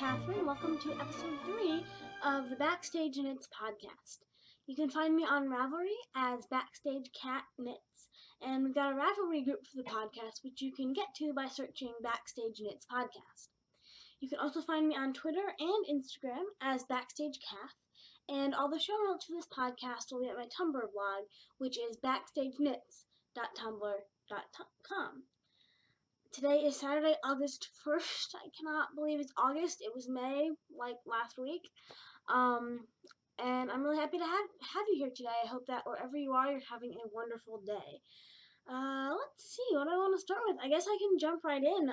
Catherine. Welcome to episode 3 of the BackstageKatKnits podcast. You can find me on Ravelry as BackstageKatKnits, and we've got a Ravelry group for the podcast, which you can get to by searching BackstageKnits podcast. You can also find me on Twitter and Instagram as BackstageKath, and all the show notes for this podcast will be at my Tumblr blog, which is BackstageKnits.tumblr.com. Today is Saturday, August 1st. I cannot believe it's August. It was May, like last week. And I'm really happy to have you here today. I hope that wherever you are, you're having a wonderful day. Let's see what I want to start with. I guess I can jump right in.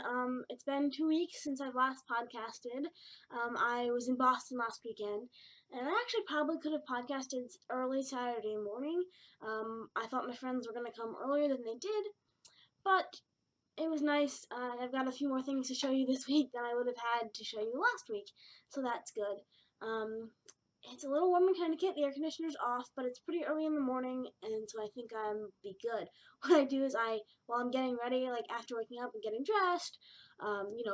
It's been 2 weeks since I've last podcasted. I was in Boston last weekend, and I actually probably could have podcasted early Saturday morning. I thought my friends were going to come earlier than they did, but it was nice. I've got a few more things to show you this week than I would have had to show you last week, so that's good. It's a little warm in Connecticut. The air conditioner's off, but it's pretty early in the morning, and so I think I'll be good. What I do is while I'm getting ready, like after waking up and getting dressed,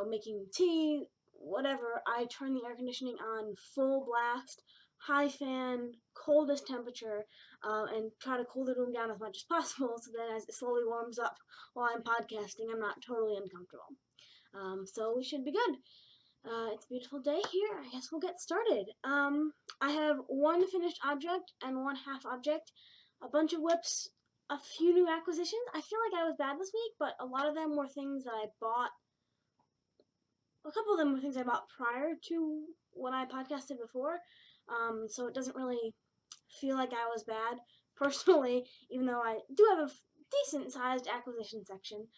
making tea, whatever, I turn the air conditioning on full blast, high fan, coldest temperature, and try to cool the room down as much as possible so that as it slowly warms up while I'm podcasting, I'm not totally uncomfortable. So we should be good. It's a beautiful day here. I guess we'll get started. I have one finished object and one half object, a bunch of whips, a few new acquisitions. I feel like I was bad this week, but a lot of them were things that I bought. A couple of them were things I bought prior to when I podcasted before, so it doesn't really feel like I was bad personally, even though I do have a decent-sized acquisition section.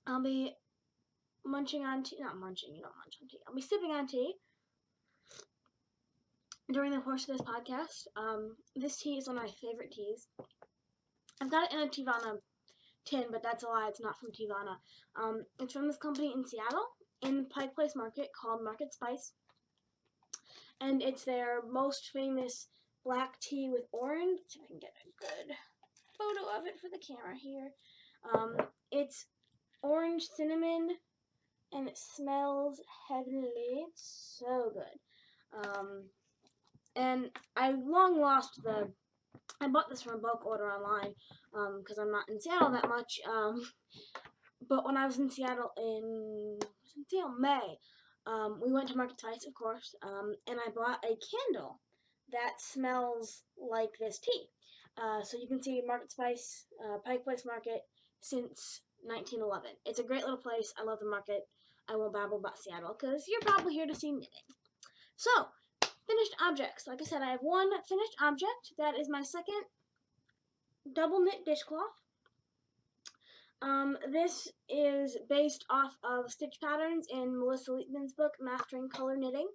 I'll be munching on tea. Not munching, you don't munch on tea. I'll be sipping on tea during the course of this podcast. This tea is one of my favorite teas. I've got it in a Teavana tin, but that's a lie. It's not from Teavana. It's from this company in Seattle, in Pike Place Market, called Market Spice. And it's their most famous black tea with orange. Let's see if I can get a good photo of it for the camera here. It's orange cinnamon, and it smells heavenly. It's so good. And I long lost I bought this from a bulk order online, because I'm not in Seattle that much. But when I was in Seattle in May, we went to Market Spice, of course, and I bought a candle that smells like this tea. So you can see Market Spice, Pike Place Market, since 1911. It's a great little place. I love the market. I won't babble about Seattle because you're probably here to see knitting. So, finished objects. Like I said, I have one finished object. That is my second double knit dishcloth. This is based off of stitch patterns in Melissa Leitman's book, Mastering Color Knitting.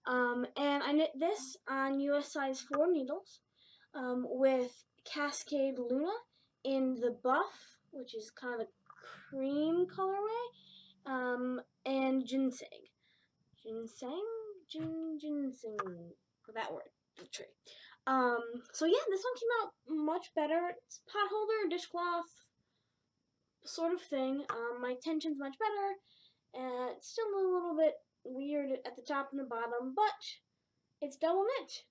And I knit this on US size 4 needles with Cascade Luna in the buff, which is kind of a cream colorway, and ginseng. Ginseng, that word, the tree. So yeah, this one came out much better. It's pot holder, dishcloth, sort of thing. My tension's much better, and it's still a little bit weird at the top and the bottom, but it's double knit.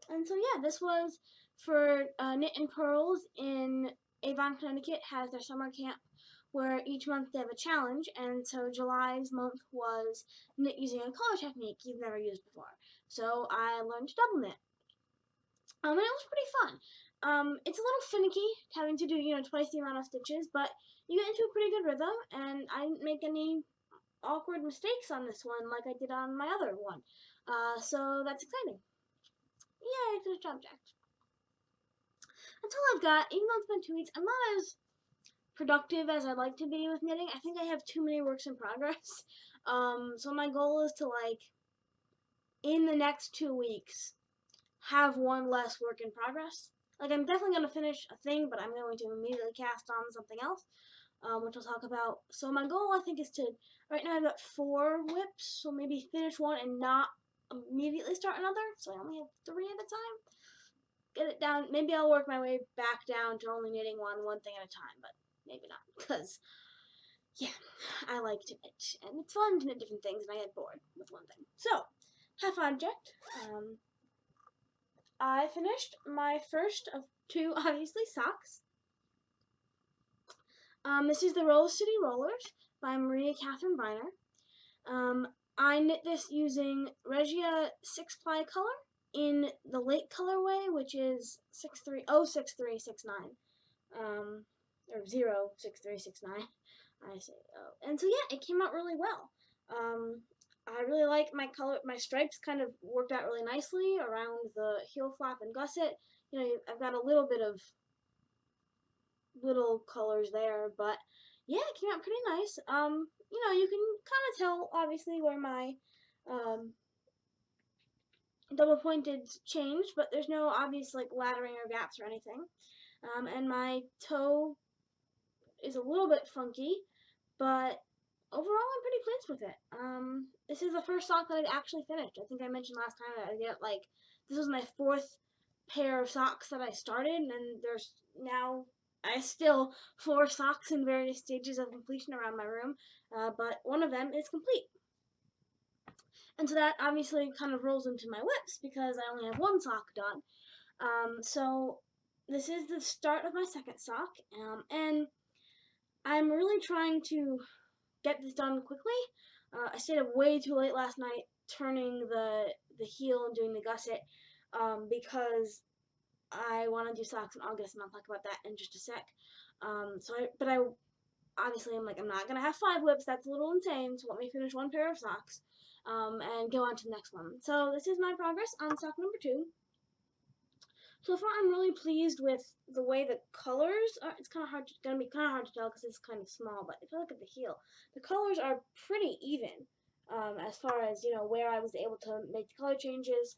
And so yeah, this was for Knit and Pearls in Avon, Connecticut. Has their summer camp where each month they have a challenge, and so July's month was knit using a color technique you've never used before. So I learned to double knit. And it was pretty fun. It's a little finicky having to do, twice the amount of stitches, but you get into a pretty good rhythm, and I didn't make any awkward mistakes on this one like I did on my other one. So that's exciting. Yay, finished object. That's all I've got. Even though it's been 2 weeks, I'm not as productive as I'd like to be with knitting. I think I have too many works in progress. So my goal is to, in the next 2 weeks, have one less work in progress. I'm definitely going to finish a thing, but I'm going to immediately cast on something else, which I'll talk about. So my goal, I think, is to, right now I've got 4 whips, so maybe finish one and not immediately start another, so I only have 3 at a time. Get it down. Maybe I'll work my way back down to only knitting one thing at a time, but maybe not, because yeah, I like to knit, and it's fun to knit different things, and I get bored with one thing. So, half object. I finished my first of two, obviously, socks. This is the Roll City Rollers by Maria Catherine Viner. I knit this using Regia 6-ply color in the late colorway, which is 06369, or 06369. I say oh, and so yeah, it came out really well. I really like my color. My stripes kind of worked out really nicely around the heel flap and gusset. You know, I've got a little bit of little colors there, but yeah, it came out pretty nice. You know, you can kind of tell obviously where my double pointed changed, but there's no obvious like laddering or gaps or anything. And my toe is a little bit funky, but overall I'm pretty pleased with it. This is the first sock that I've actually finished. I think I mentioned last time that I get like this was my 4th pair of socks that I started, and there's now I still 4 socks in various stages of completion around my room, but one of them is complete. And so that obviously kind of rolls into my whips because I only have 1 sock done. So this is the start of my 2nd sock, and I'm really trying to get this done quickly. I stayed up way too late last night turning the heel and doing the gusset because I want to do socks in August, and I'll talk about that in just a sec. But I obviously I'm not gonna have 5 whips. That's a little insane. So let me finish 1 pair of socks and go on to the next one. So this is my progress on sock number 2. So far, I'm really pleased with the way the colors are. It's gonna be kind of hard to tell because it's kind of small. But if you look at the heel, the colors are pretty even as far as where I was able to make the color changes.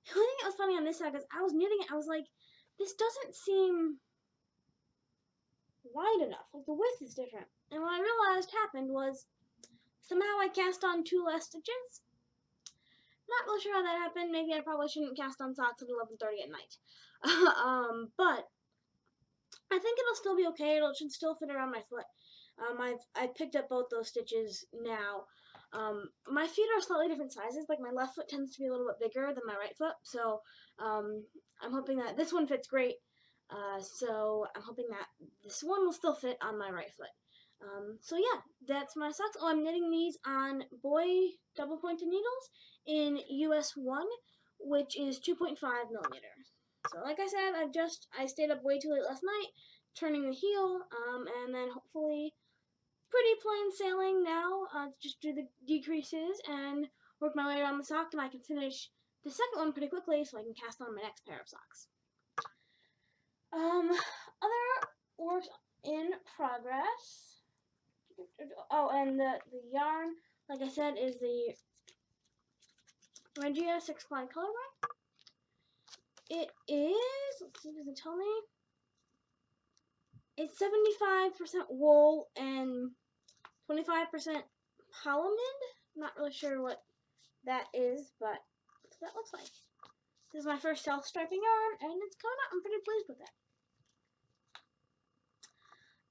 The only thing that was funny on this side is I was knitting it. I was like, this doesn't seem wide enough. Like the width is different. And what I realized happened was somehow I cast on 2 less stitches. Not really sure how that happened. Maybe I probably shouldn't cast on socks at 11:30 at night. But I think it'll still be okay. It should still fit around my foot. I've picked up both those stitches now. My feet are slightly different sizes. Like my left foot tends to be a little bit bigger than my right foot. So I'm hoping that this one fits great. So I'm hoping that this one will still fit on my right foot. So yeah, that's my socks. Oh, I'm knitting these on boy double pointed needles in US 1, which is 2.5 millimeters. So like I said, I stayed up way too late last night, turning the heel, and then hopefully pretty plain sailing now, just do the decreases and work my way around the sock, and I can finish the second one pretty quickly so I can cast on my next pair of socks. Other work in progress. Oh, and the yarn, like I said, is the Regia 6-ply colorway. It is, let's see, does it tell me? It's 75% wool and 25% polyamide. Not really sure what that is, but that's what that looks like. This is my first self-striping yarn, and it's coming out. I'm pretty pleased with it.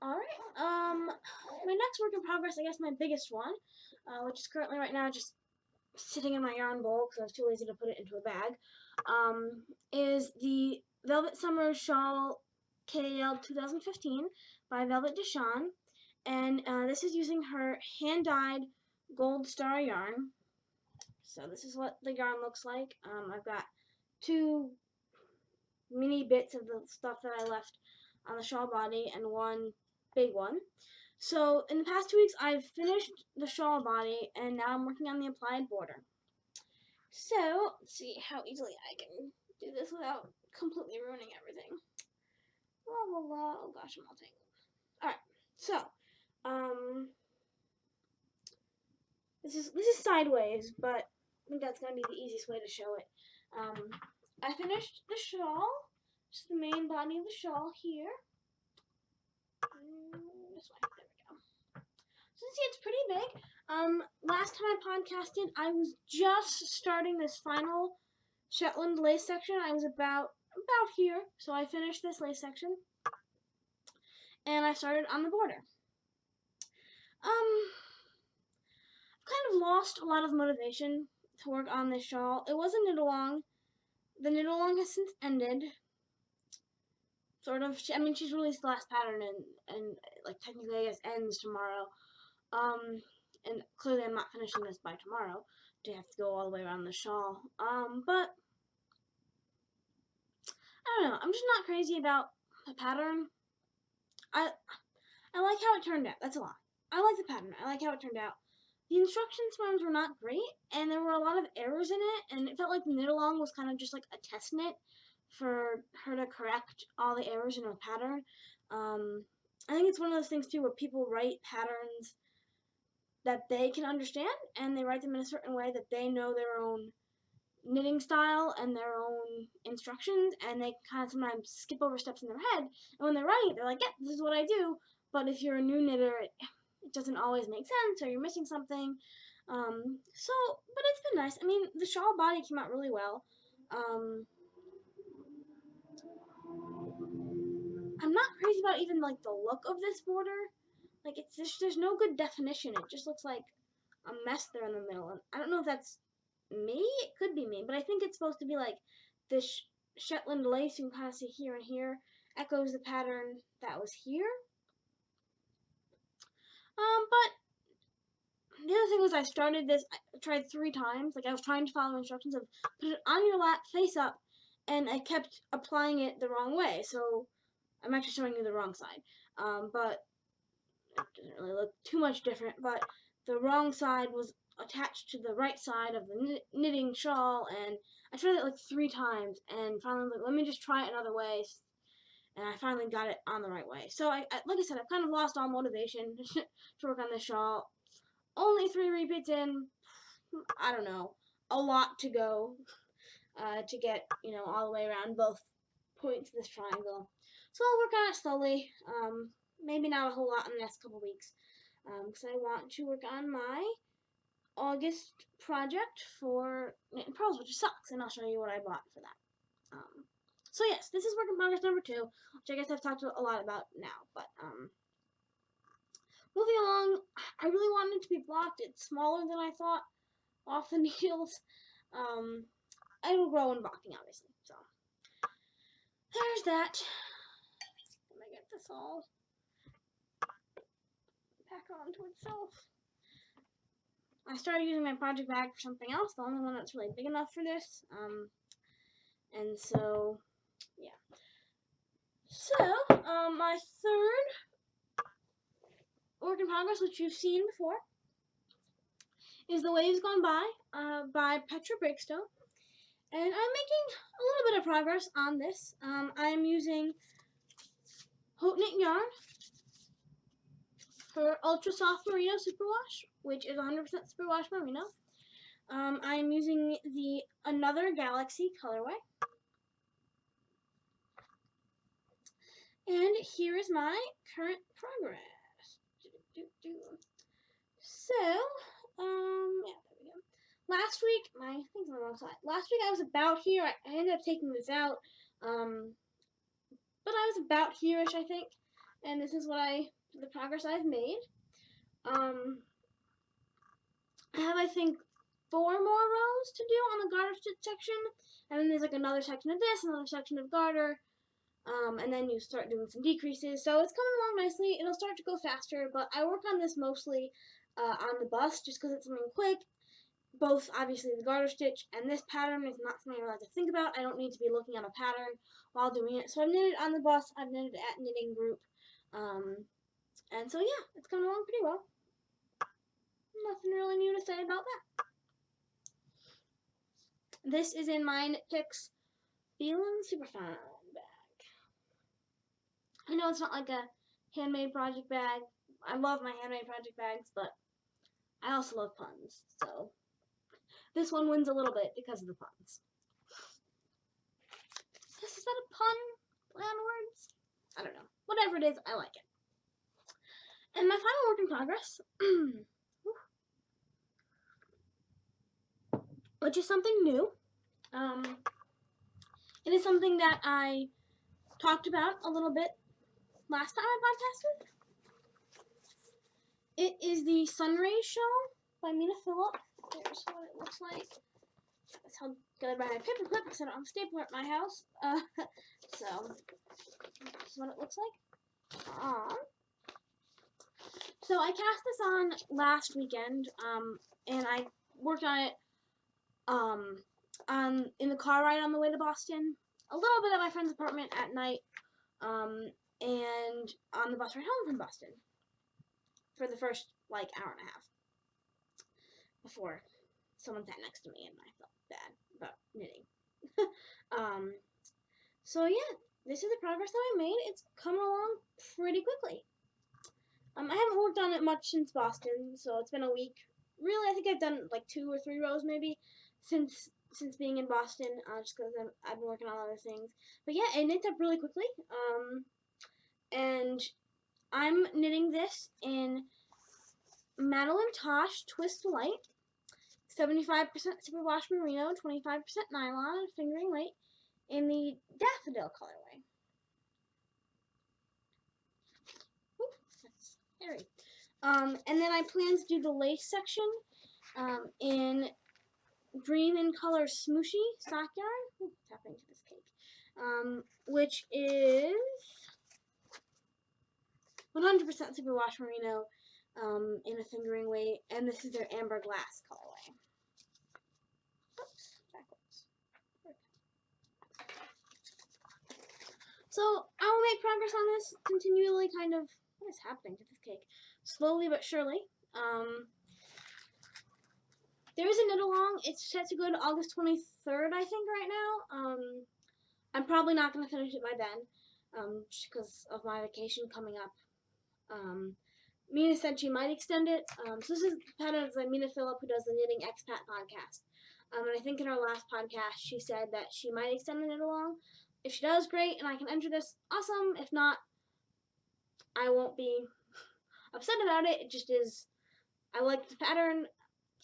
Alright, my next work in progress, I guess my biggest one, which is currently right now just sitting in my yarn bowl because I was too lazy to put it into a bag, is the Velvet Summer Shawl KL 2015 by Velvet Deshawn, and this is using her hand-dyed Gold Star yarn. So this is what the yarn looks like. I've got 2 mini bits of the stuff that I left on the shawl body and 1 big one. So in the past 2 weeks I've finished the shawl body and now I'm working on the applied border. So let's see how easily I can do this without completely ruining everything. La la la, oh gosh, I'm all tangled. Alright, so this is sideways, but I think that's gonna be the easiest way to show it. I finished the shawl, just the main body of the shawl here. This way, there we go. So you can see it's pretty big. Last time I podcasted, I was just starting this final Shetland lace section. I was about here, so I finished this lace section, and I started on the border. I've kind of lost a lot of motivation to work on this shawl. It was a knit-along. The knit-along has since ended. Sort of. I mean, she's released the last pattern, and like technically I guess ends tomorrow. And clearly I'm not finishing this by tomorrow to have to go all the way around the shawl. But I don't know. I'm just not crazy about the pattern. I like how it turned out. That's a lot. I like the pattern. I like how it turned out. The instructions forms were not great, and there were a lot of errors in it, and it felt like the knit-along was kind of just like a test knit for her to correct all the errors in her pattern. I think it's one of those things, too, where people write patterns that they can understand, and they write them in a certain way that they know their own knitting style and their own instructions, and they kind of sometimes skip over steps in their head, and when they're writing it, they're like, yeah, this is what I do, but if you're a new knitter, it doesn't always make sense, or you're missing something. But it's been nice. I mean, the shawl body came out really well. I'm not crazy about even like the look of this border. Like it's just, there's no good definition. It just looks like a mess there in the middle. And I don't know if that's me. It could be me, but I think it's supposed to be like this Shetland lace you can kind of see here and here echoes the pattern that was here. But the other thing was I started this, I tried 3 times. Like I was trying to follow instructions of put it on your lap, face up, and I kept applying it the wrong way. So I'm actually showing you the wrong side. But it doesn't really look too much different, but the wrong side was attached to the right side of the knitting shawl, and I tried it like 3 times, and finally like, let me just try it another way, and I finally got it on the right way. So like I said, I've kind of lost all motivation to work on this shawl. Only 3 repeats in, I don't know, a lot to go to get, you know, all the way around both points of this triangle. So I'll work on it slowly. Maybe not a whole lot in the next couple weeks, because I want to work on my August project for Knit and Pearls, which sucks, and I'll show you what I bought for that. So yes, this is work in progress number 2, which I guess I've talked a lot about now, but moving along, I really wanted it to be blocked. It's smaller than I thought off the needles. It'll grow in blocking, obviously, so there's that. Let me get this all back onto itself. I started using my project bag for something else, the only one that's really big enough for this, and so, yeah. So, my third work in progress, which you've seen before, is The Waves Gone by Petra Breakstone, and I'm making a little bit of progress on this. I'm using Haute Knit yarn, her Ultra Soft Merino Superwash, which is 100% Superwash Merino. I'm using the Another Galaxy colorway. And here is my current progress. So, yeah, there we go. Last week, my thing's on the wrong side. Last week I was about here. I ended up taking this out. But I was about here-ish, I think. And this is the progress I've made. I have, I think, 4 more rows to do on the garter stitch section. And then there's like another section of this, another section of garter. And then you start doing some decreases. So it's coming along nicely. It'll start to go faster, but I work on this mostly on the bus just because it's something quick. Both, obviously, the garter stitch and this pattern is not something I really have to think about. I don't need to be looking at a pattern while doing it. So I've knitted on the bus. I've knitted at Knitting Group. And so, yeah, it's coming along pretty well. Nothing really new to say about that. This is in my Knit Picks Feelin' Superfine bag. I know it's not like a handmade project bag. I love my handmade project bags, but I also love puns, so this one wins a little bit because of the puns. Is that a pun? Play on words? I don't know. Whatever it is, I like it. And my final work in progress, which is something new. It is something that I talked about a little bit last time I podcasted. It is the Sunray Show by Mina Phillip. There's what it looks like. That's how good by my paperclip because I don't have a stapler at my house. So this is what it looks like. So I cast this on last weekend, and I worked on it in the car ride on the way to Boston, a little bit at my friend's apartment at night, and on the bus ride home from Boston for the first like hour and a half before someone sat next to me and I felt bad about knitting. So yeah, this is the progress that I made. It's coming along pretty quickly. I haven't worked on it much since Boston, so it's been a week. Really, I think I've done like 2 or 3 rows maybe since being in Boston, just because I've been working on other things. But yeah, it knits up really quickly. And I'm knitting this in Madeline Tosh Twist Light, 75% superwash merino, 25% nylon, fingering weight, in the daffodil colorway. Ooh, that's hairy. And then I plan to do the lace section in Dream in Color Smooshy sock yarn. Ooh, tapping to this cake. Which is 100% superwash merino in a fingering weight, and this is their amber glass colorway. Oops, backwards. So I will make progress on this continually, kind of. What is happening to this cake? Slowly but surely. There is a knit along. It's set to go to August 23rd, I think, right now. I'm probably not going to finish it by then, just because of my vacation coming up. Mina said she might extend it. So this is patterned by Mina Phillip, who does the Knitting Expat podcast. And I think in her last podcast, she said that she might extend the knit along. If she does, great, and I can enter this, awesome. If not, I won't be upset about it. It just is, I like the pattern.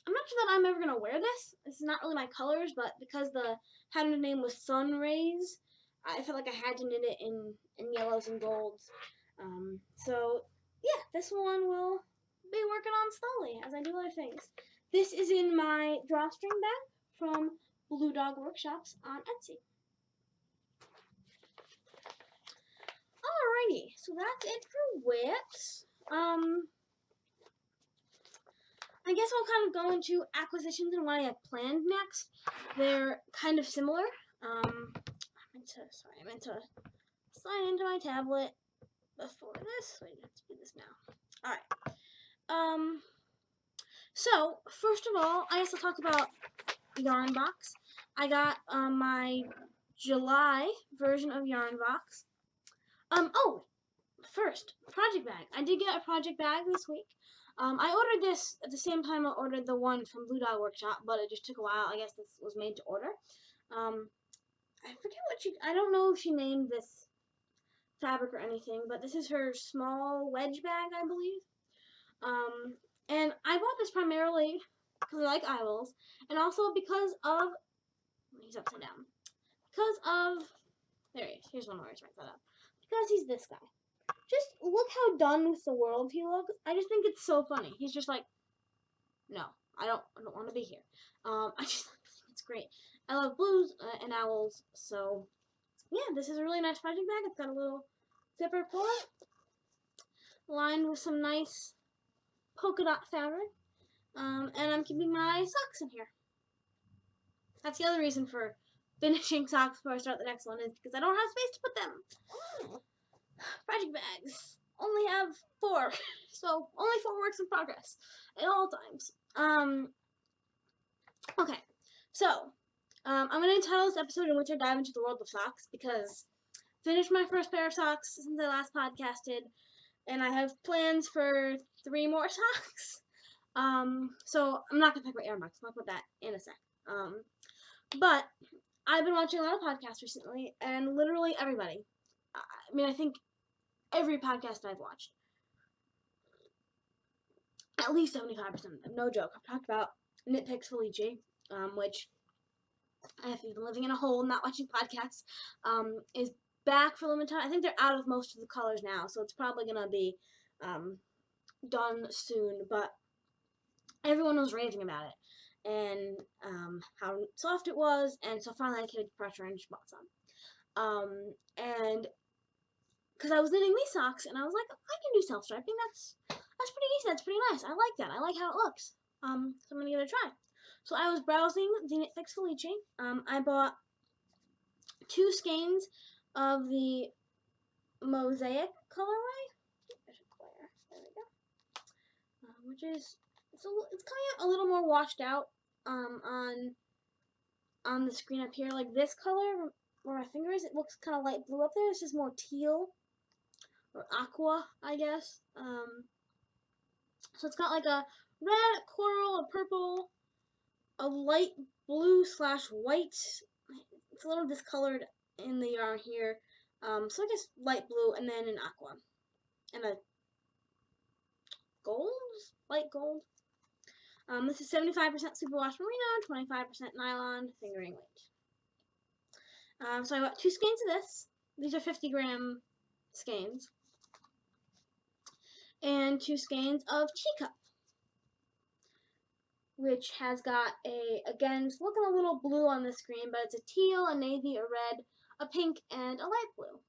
I'm not sure that I'm ever going to wear this. This is not really my colors, but because the pattern name was Sun Rays, I felt like I had to knit it in yellows and golds. So, yeah, this one will be working on slowly as I do other things. This is in my drawstring bag from Blue Dog Workshops on Etsy. Alrighty, so that's it for whips. I guess I'll kind of go into acquisitions and what I have planned next. They're kind of similar. I meant to sign into my tablet before this. Wait, I have to do this now. Alright. So, first of all, I guess I'll talk about Yarn Box. I got my July version of Yarn Box. First, project bag. I did get a project bag this week. I ordered this at the same time I ordered the one from Blue Dog Workshop, but it just took a while. I guess this was made to order. I forget I don't know if she named this fabric or anything, but this is her small wedge bag, I believe. And I bought this primarily because I like owls, and also because of, he's upside down, because of, there he is, here's one where I write that up, because he's this guy. Just look how done with the world he looks. I just think it's so funny. He's just like, no, I don't want to be here. I just think it's great. I love blues and owls, so yeah, this is a really nice project bag. It's got a little zipper pull lined with some nice polka dot fabric, and I'm keeping my socks in here. That's the other reason for finishing socks before I start the next one, is because I don't have space to put them. Project bags only have 4, so only 4 works in progress at all times. Okay, so I'm going to entitle this episode in which I dive into the world of socks, because I finished my first pair of socks since I last podcasted, and I have plans for 3 more socks. So I'm not going to talk about Yarn Box. I'll talk about that in a sec. But I've been watching a lot of podcasts recently, and literally everybody, I mean, I think every podcast I've watched, at least 75% of them, no joke, I've talked about Knit Picks Felici, which, if you've been living in a hole and not watching podcasts, is back for limited time. I think they're out of most of the colors now, so it's probably going to be done soon, but everyone was raving about it and how soft it was, and so finally I came to pressure and just bought some. And because I was knitting these socks, and I was like, I can do self-striping. That's pretty easy. That's pretty nice. I like that. I like how it looks. So I'm gonna give it a try. So I was browsing the Knit Fix Felice. I bought 2 skeins of the mosaic colorway. There we go. Which is it's coming out a little more washed out on the screen up here. Like this color where my finger is, it looks kind of light blue up there. This is more teal or aqua, I guess. So it's got like a red, coral, a purple, a light blue / white. It's a little discolored in the yarn here. So I guess light blue, and then an aqua and a gold, light gold. This is 75% superwash merino, 25% nylon, fingering weight. So I bought 2 skeins of this. These are 50-gram skeins. And 2 skeins of Teacup, which has got again, it's looking a little blue on the screen, but it's a teal, a navy, a red, a pink, and a light blue.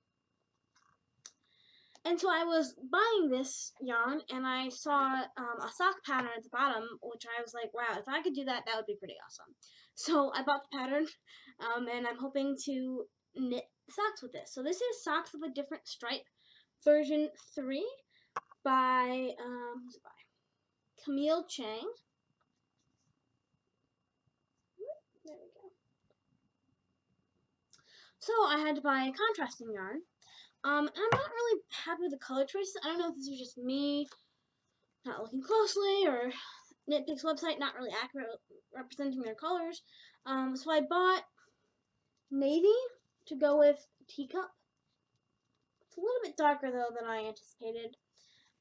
And so I was buying this yarn, and I saw a sock pattern at the bottom, which I was like, wow, if I could do that, that would be pretty awesome. So I bought the pattern, and I'm hoping to knit socks with this. So this is Socks of a Different Stripe, version 3 by, who's it by? Camille Chang. There we go. So I had to buy a contrasting yarn. And I'm not really happy with the color choices. I don't know if this is just me not looking closely, or Knitpic's website not really accurate representing their colors. So I bought navy to go with Teacup. It's a little bit darker though than I anticipated.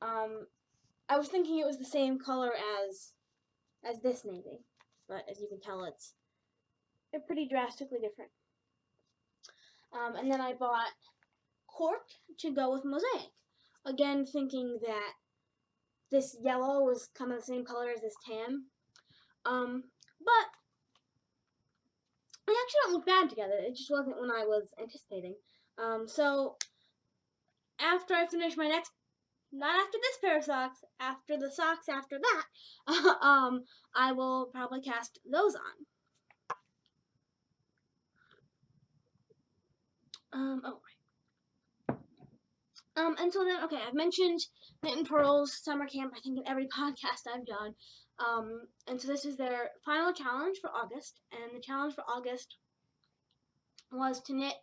I was thinking it was the same color as this navy, but as you can tell, they're pretty drastically different. And then I bought Cork to go with Mosaic. Again, thinking that this yellow was kind of the same color as this tan. But they actually don't look bad together. It just wasn't when I was anticipating. So after I finish my next, not after this pair of socks, after the socks after that, I will probably cast those on. And so then, okay, I've mentioned Knit and Pearl's summer camp, I think, in every podcast I've done. And so this is their final challenge for August, and the challenge for August was to knit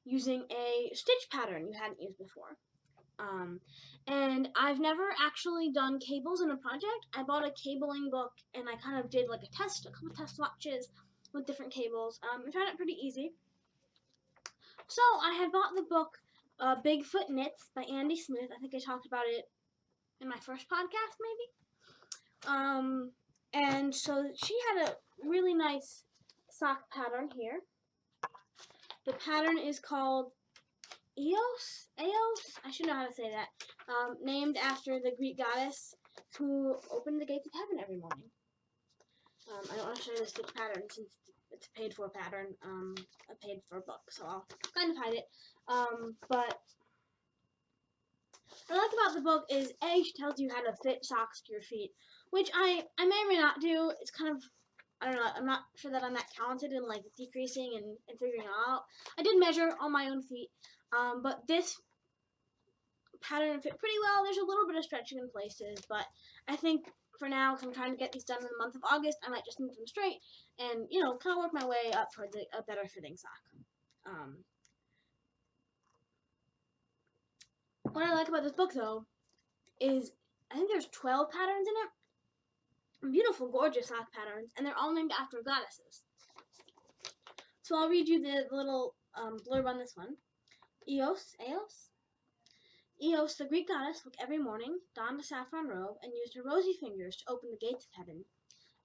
using a stitch pattern you hadn't used before. And I've never actually done cables in a project. I bought a cabling book, and I kind of did like a couple test swatches with different cables. I found it pretty easy. So I had bought the book Bigfoot Knits by Andy Smith. I think I talked about it in my first podcast, maybe. And so she had a really nice sock pattern here. The pattern is called Eos? I should know how to say that. Named after the Greek goddess who opened the gates of heaven every morning. I don't want to show you the stitch pattern since it's a paid-for pattern, a paid-for book, so I'll kind of hide it. But what I like about the book is, A, she tells you how to fit socks to your feet, which I may or may not do. It's kind of, I don't know, I'm not sure that I'm that talented in like decreasing and figuring it out. I did measure on my own feet, but this pattern fit pretty well. There's a little bit of stretching in places, but I think for now, because I'm trying to get these done in the month of August, I might just knit them straight and, you know, kind of work my way up towards a better fitting sock. What I like about this book, though, is I think there's 12 patterns in it. Beautiful, gorgeous sock patterns, and they're all named after goddesses. So I'll read you the little blurb on this one. Eos, the Greek goddess, woke every morning, donned a saffron robe, and used her rosy fingers to open the gates of heaven.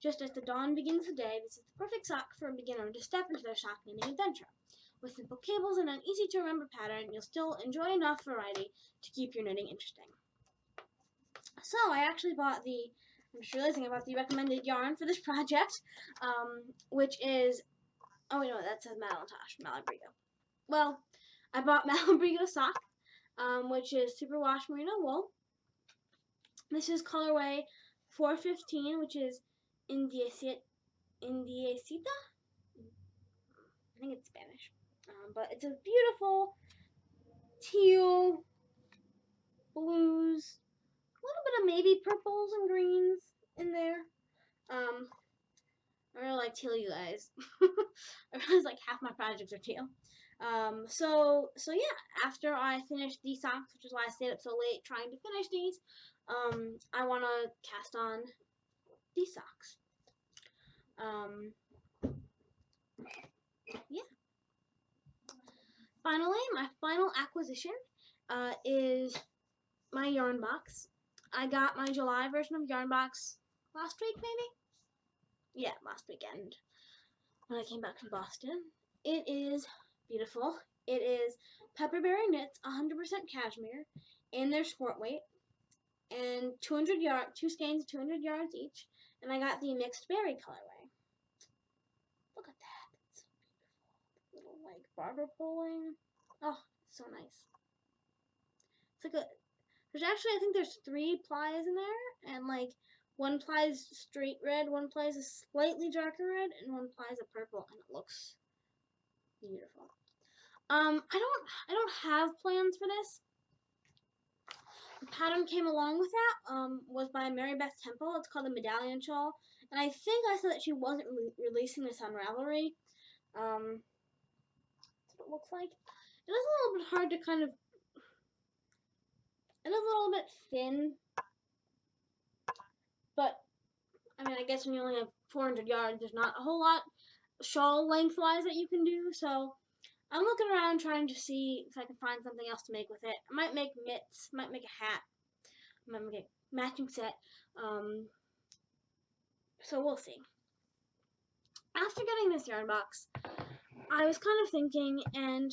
Just as the dawn begins the day, this is the perfect sock for a beginner to step into their sock knitting adventure. With simple cables and an easy-to-remember pattern, you'll still enjoy enough variety to keep your knitting interesting. So I actually bought I'm just realizing I bought the recommended yarn for this project, which is, oh no, that says Malabrigo. Well, I bought Malabrigo sock, which is superwash merino wool. This is colorway 415, which is Indiecita. I think it's Spanish. But it's a beautiful teal, blues, a little bit of maybe purples and greens in there. I really like teal, you guys. I realize like half my projects are teal. So yeah, after I finish these socks, which is why I stayed up so late trying to finish these, I want to cast on these socks. Yeah. Finally, my final acquisition is my yarn box. I got my July version of yarn box last week, maybe? Yeah, last weekend when I came back from Boston. It is beautiful. It is Pepperberry Knits, 100% cashmere, in their sport weight, and 2 skeins of 200 yards each. And I got the mixed berry colorway. Look at that. That's so beautiful. Little like barber pulling. Oh, it's so nice. It's like there's actually, I think there's 3 plies in there, and like one ply is straight red, one ply is a slightly darker red, and one ply is a purple, and it looks beautiful. I don't have plans for this. The pattern came along with that, was by Mary Beth Temple. It's called the Medallion Shawl, and I think I said that she wasn't releasing this on Ravelry. That's what it looks like. It is a little bit hard to kind of, it is a little bit thin, but I mean, I guess when you only have 400 yards, there's not a whole lot shawl lengthwise that you can do, so I'm looking around trying to see if I can find something else to make with it. I might make mitts, might make a hat, I might make a matching set, so we'll see. After getting this yarn box, I was kind of thinking, and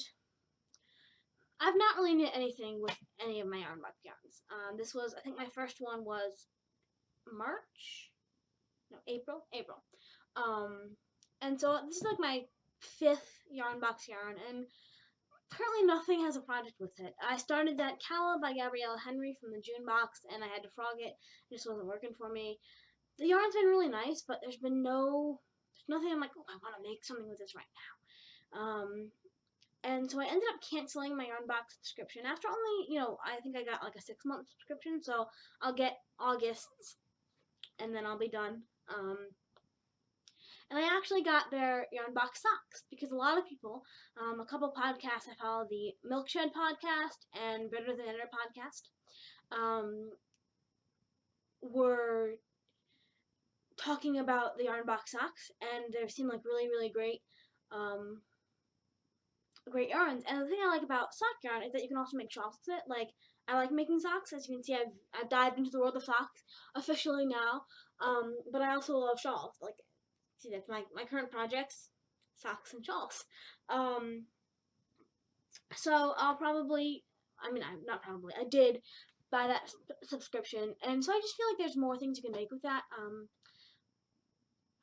I've not really knit anything with any of my yarn box yarns. This was, I think my first one was April. And so this is like my 5th yarn box yarn, and currently nothing has a project with it. I started that Calla by Gabriella Henry from the June box, and I had to frog it. It just wasn't working for me. The yarn's been really nice, but there's nothing I'm like, oh, I want to make something with this right now. And so I ended up canceling my yarn box subscription after only, I think I got like a 6-month subscription, so I'll get August's, and then I'll be done. And I actually got their yarn box socks because a lot of people, a couple podcasts I follow, the Milkshed podcast and Better Than Editor podcast, were talking about the yarn box socks, and they seem like really, really great, great yarns. And the thing I like about sock yarn is that you can also make shawls with it. Like, I like making socks. As you can see, I've dived into the world of socks officially now, but I also love shawls. Like, see, that's my current projects, socks and shawls. So I'll probably, I did buy that subscription, and so I just feel like there's more things you can make with that.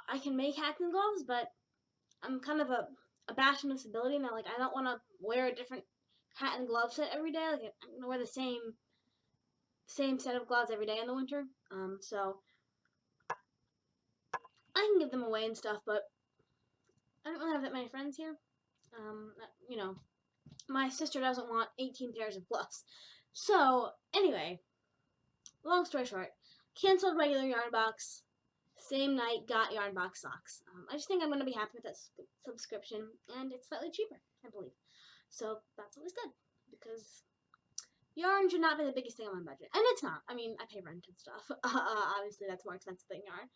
I can make hats and gloves, but I'm kind of a bastion of stability, and I don't want to wear a different hat and glove set every day. Like, I'm going to wear the same set of gloves every day in the winter. So I can give them away and stuff, but I don't really have that many friends here. My sister doesn't want 18 pairs of gloves. So, anyway, long story short, canceled regular yarn box, same night got yarn box socks. I just think I'm going to be happy with that subscription, and it's slightly cheaper, I believe. So, that's always good, because yarn should not be the biggest thing on my budget. And it's not. I mean, I pay rent and stuff. Obviously, that's more expensive than yarn.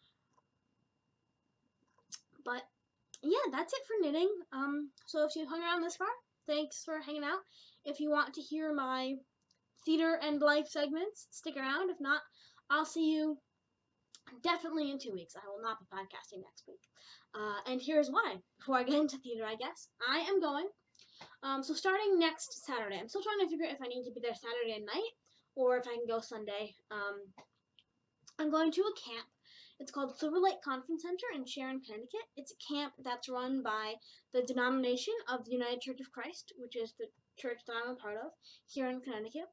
But yeah, that's it for knitting. So if you hung around this far, thanks for hanging out. If you want to hear my theater and life segments, stick around. If not, I'll see you definitely in 2 weeks. I will not be podcasting next week. And here's why. Before I get into theater, I guess, I am going. So starting next Saturday, I'm still trying to figure out if I need to be there Saturday night or if I can go Sunday. I'm going to a camp. It's called Silver Lake Conference Center in Sharon, Connecticut. It's a camp that's run by the denomination of the United Church of Christ, which is the church that I'm a part of here in Connecticut.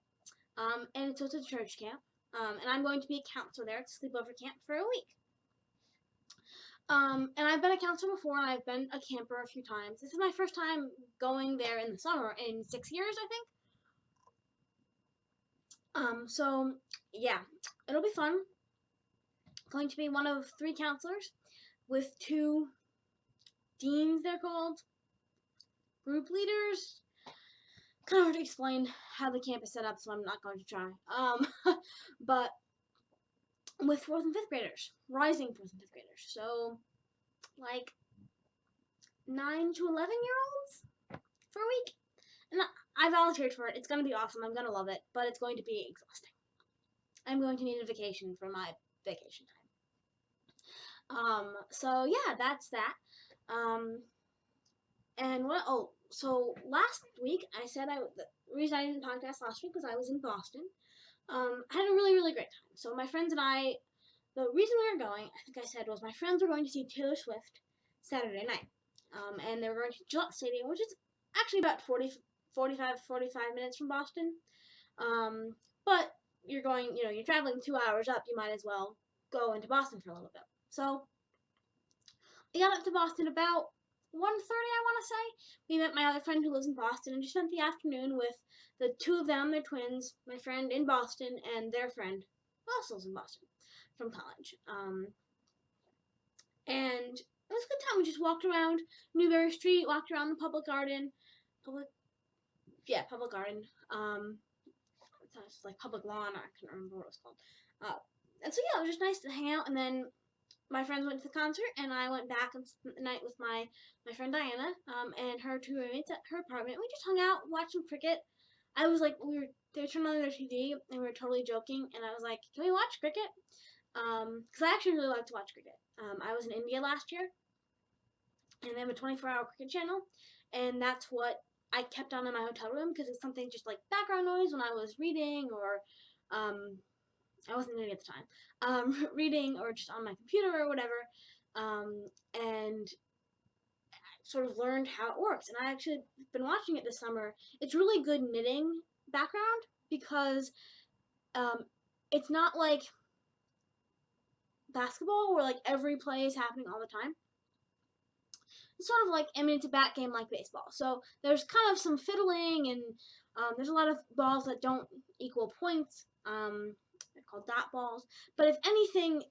And it's also a church camp. And I'm going to be a counselor there. It's a sleepover camp for a week. And I've been a counselor before, and I've been a camper a few times. This is my first time going there in the summer in 6 years, I think. So yeah, it'll be fun. Going to be one of 3 counselors with 2 deans, they're called, group leaders. Kind of hard to explain how the camp is set up, so I'm not going to try. But with 4th and 5th graders, rising 4th and 5th graders. So like 9 to 11-year-olds for a week. And I volunteered for it. It's going to be awesome. I'm going to love it, but it's going to be exhausting. I'm going to need a vacation for my vacation time. So yeah, that's that. And what? Oh, so last week I said the reason I didn't podcast last week was I was in Boston. I had a really, really great time. So my friends and I, the reason we were going, I think I said, was my friends were going to see Taylor Swift Saturday night. And they were going to Gillette Stadium, which is actually about 45 minutes from Boston. But you're going, you're traveling 2 hours up, you might as well go into Boston for a little bit. So we got up to Boston about 1:30, I want to say. We met my other friend who lives in Boston and just spent the afternoon with the 2 of them, they're twins, my friend in Boston and their friend who also lives in Boston from college. And it was a good time. We just walked around Newbury Street, walked around the Public Garden. Public Garden. It's like Public Lawn, I can't remember what it was called. And so yeah, it was just nice to hang out, and then my friends went to the concert, and I went back and spent the night with my friend Diana, and her 2 roommates at her apartment. We just hung out, watched some cricket. I was like, they turned on their TV, and we were totally joking, and I was like, can we watch cricket? Because I actually really like to watch cricket. I was in India last year, and they have a 24-hour cricket channel, and that's what I kept on in my hotel room, because it's something just like background noise when I was reading, or I wasn't doing it at the time, reading or just on my computer or whatever, and I sort of learned how it works. And I actually been watching it this summer. It's really good knitting background, because it's not like basketball where like every play is happening all the time. It's sort of like, it's a bat game like baseball. So there's kind of some fiddling, and there's a lot of balls that don't equal points. They're called dot balls. But if anything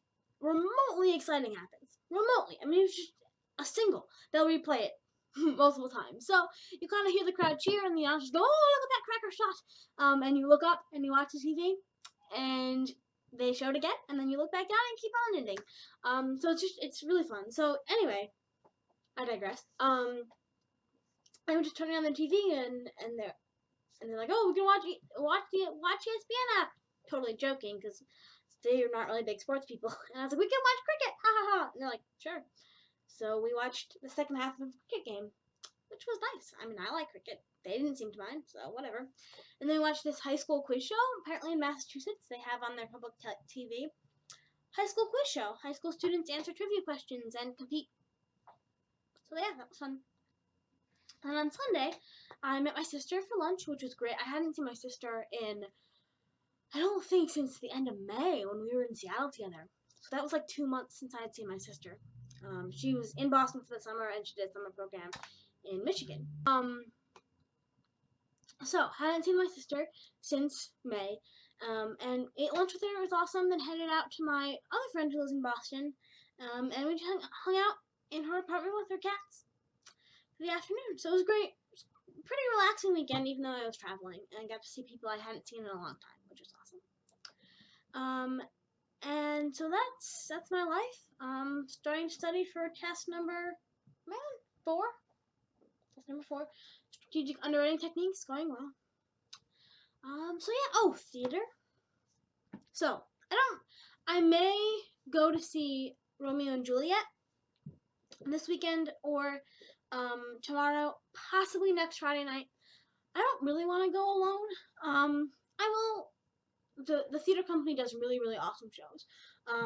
remotely exciting happens, it's just a single, they'll replay it multiple times. So you kind of hear the crowd cheer, and the announcers go, "Oh, look at that cracker shot!" And you look up and you watch the TV, and they show it again, and then you look back down and keep on knitting. So it's really fun. So anyway, I digress. I was just turning on the TV, and they're like, "Oh, we can watch ESPN app." Totally joking, because they're not really big sports people. And I was like, "We can watch cricket, ha ha ha!" And they're like, "Sure." So we watched the second half of the cricket game, which was nice. I like cricket. They didn't seem to mind, so whatever. And then we watched this high school quiz show. Apparently in Massachusetts, they have on their public TV high school quiz show. High school students answer trivia questions and compete. So yeah, that was fun. And on Sunday, I met my sister for lunch, which was great. I hadn't seen my sister in, I don't think, since the end of May, when we were in Seattle together. So that was like 2 months since I had seen my sister. She was in Boston for the summer, and she did a summer program in Michigan. So hadn't seen my sister since May, and ate lunch with her. It was awesome. Then headed out to my other friend who lives in Boston, and we just hung out in her apartment with her cats for the afternoon. So it was great. It was a pretty relaxing weekend, even though I was traveling, and I got to see people I hadn't seen in a long time, which was awesome. And so that's my life. Starting to study for test number 4. Test number 4. Strategic underwriting techniques, going well. So yeah, oh, theater. So, I may go to see Romeo and Juliet this weekend, or tomorrow, possibly next Friday night. I don't really want to go alone. I will the theater company does really, really awesome shows.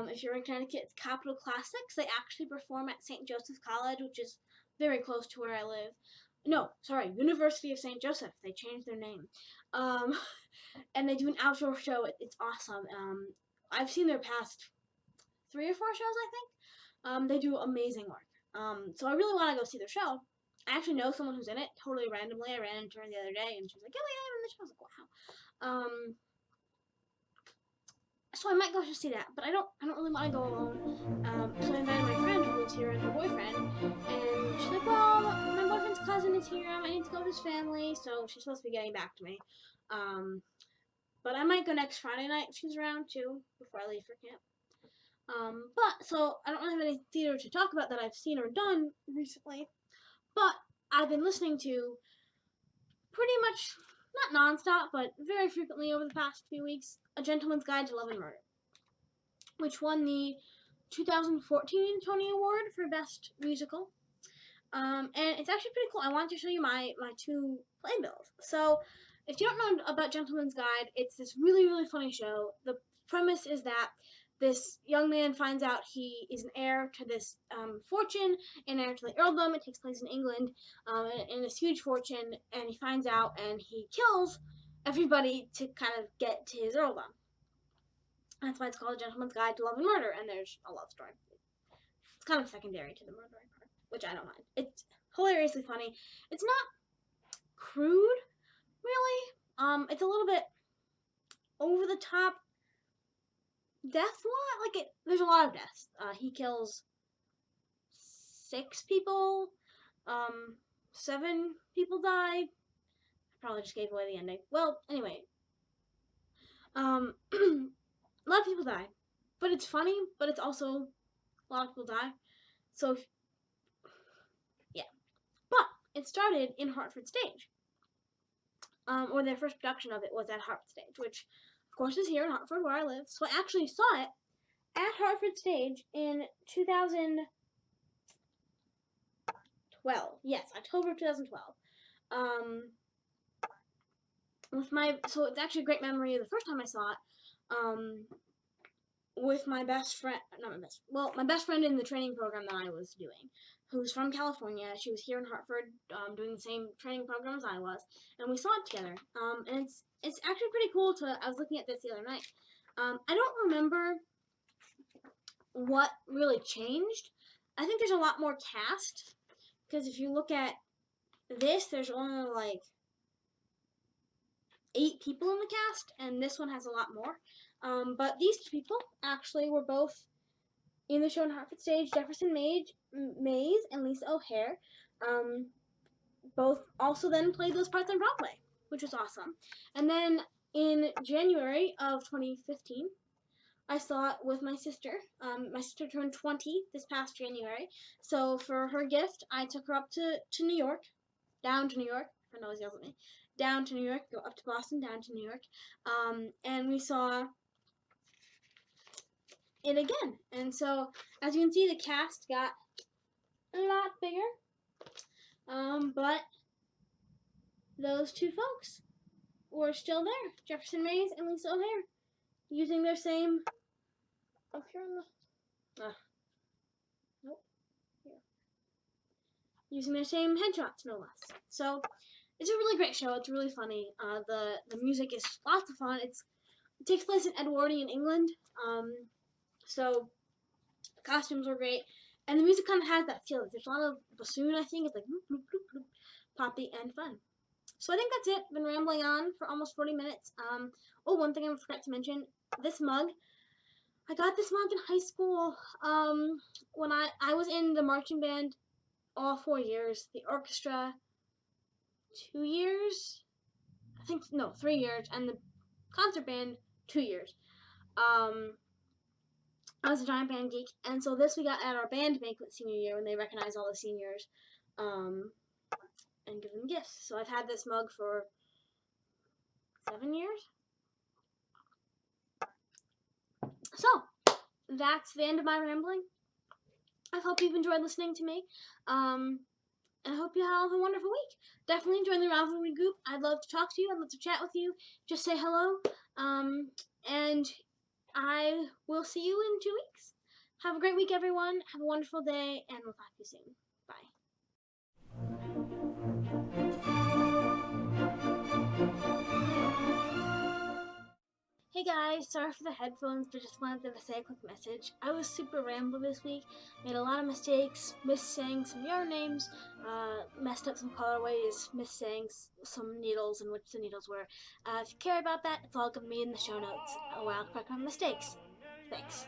If you're in Connecticut, it's Capitol Classics. They actually perform at St. Joseph College, which is very close to where I live. No, sorry, University of St. Joseph. They changed their name. Um, and they do an outdoor show. It's awesome. I've seen their past 3 or 4 shows, I think. They do amazing work. So I really want to go see their show. I actually know someone who's in it, totally randomly. I ran into her the other day, and she was like, "Oh yeah, I'm in the show." I was like, "Wow." So I might go to see that, but I don't really want to go alone. So I invited my friend who lives here and her boyfriend, and she's like, "Well, my boyfriend's cousin is here. I need to go with his family." So she's supposed to be getting back to me. But I might go next Friday night if she's around too, before I leave for camp. But so I don't really have any theater to talk about that I've seen or done recently. But I've been listening to pretty much, not nonstop, but very frequently over the past few weeks, A Gentleman's Guide to Love and Murder, which won the 2014 Tony Award for Best Musical. And it's actually pretty cool. I wanted to show you my 2 playbills. So, if you don't know about Gentleman's Guide, it's this really, really funny show. The premise is that this young man finds out he is an heir to this fortune, an heir to the earldom. It takes place in England, and this huge fortune, and he finds out, and he kills everybody to kind of get to his earldom. That's why it's called A Gentleman's Guide to Love and Murder, and there's a love story. It's kind of secondary to the murdering part, which I don't mind. It's hilariously funny. It's not crude, really. It's a little bit over the top death lot. There's a lot of deaths. He kills 6 people. 7 people die. I probably just gave away the ending. Well, anyway. A lot of people die. But it's funny, but it's also a lot of people die. So, yeah. But it started in Hartford Stage. Or their first production of it was at Hartford Stage, which, of course, is here in Hartford, where I live. So I actually saw it at Hartford Stage in 2012. Yes, October of 2012. So it's actually a great memory of the first time I saw it. With my best friend, my best friend in the training program that I was doing, who's from California. She was here in Hartford, doing the same training program as I was, and we saw it together. And it's actually pretty cool I was looking at this the other night. I don't remember what really changed. I think there's a lot more cast, because if you look at this, there's only 8 people in the cast, and this one has a lot more. But these 2 people actually were both in the show in Hartford Stage. Jefferson Mays and Lisa O'Hare both also then played those parts on Broadway, which was awesome. And then in January of 2015, I saw it with my sister. My sister turned 20 this past January, so for her gift, I took her up to New York, down to New York. My friend always yells at me. Down to New York, go up to Boston, down to New York, and we saw it again. And so, as you can see, the cast got a lot bigger, but those 2 folks were still there, Jefferson Mays and Lisa O'Hare, using their same, nope, here, using their same headshots, no less. So, it's a really great show. It's really funny. The music is lots of fun. It takes place in Edwardian England. So the costumes were great, and the music kind of has that feel. There's a lot of bassoon. I think it's like bloop, bloop, bloop, bloop, poppy and fun. So I think that's it. I've been rambling on for almost 40 minutes. One thing I forgot to mention: this mug. I got this mug in high school. When I was in the marching band all 4 years, the orchestra 2 years, 3 years, and the concert band 2 years. I was a giant band geek, and so this we got at our band banquet senior year when they recognized all the seniors, and give them gifts. So I've had this mug for 7 years. So that's the end of my rambling. I hope you've enjoyed listening to me. And I hope you have a wonderful week. Definitely join the Ravelry group. I'd love to talk to you. I'd love to chat with you. Just say hello. And I will see you in 2 weeks. Have a great week, everyone. Have a wonderful day, and we'll talk to you soon. Bye. Hey guys, sorry for the headphones, but just wanted to say a quick message. I was super rambly this week, made a lot of mistakes, missaying some yarn names, messed up some colorways, missaying some needles and which the needles were. If you care about that, it's all going to be in the show notes, where I'll correct my mistakes. Thanks.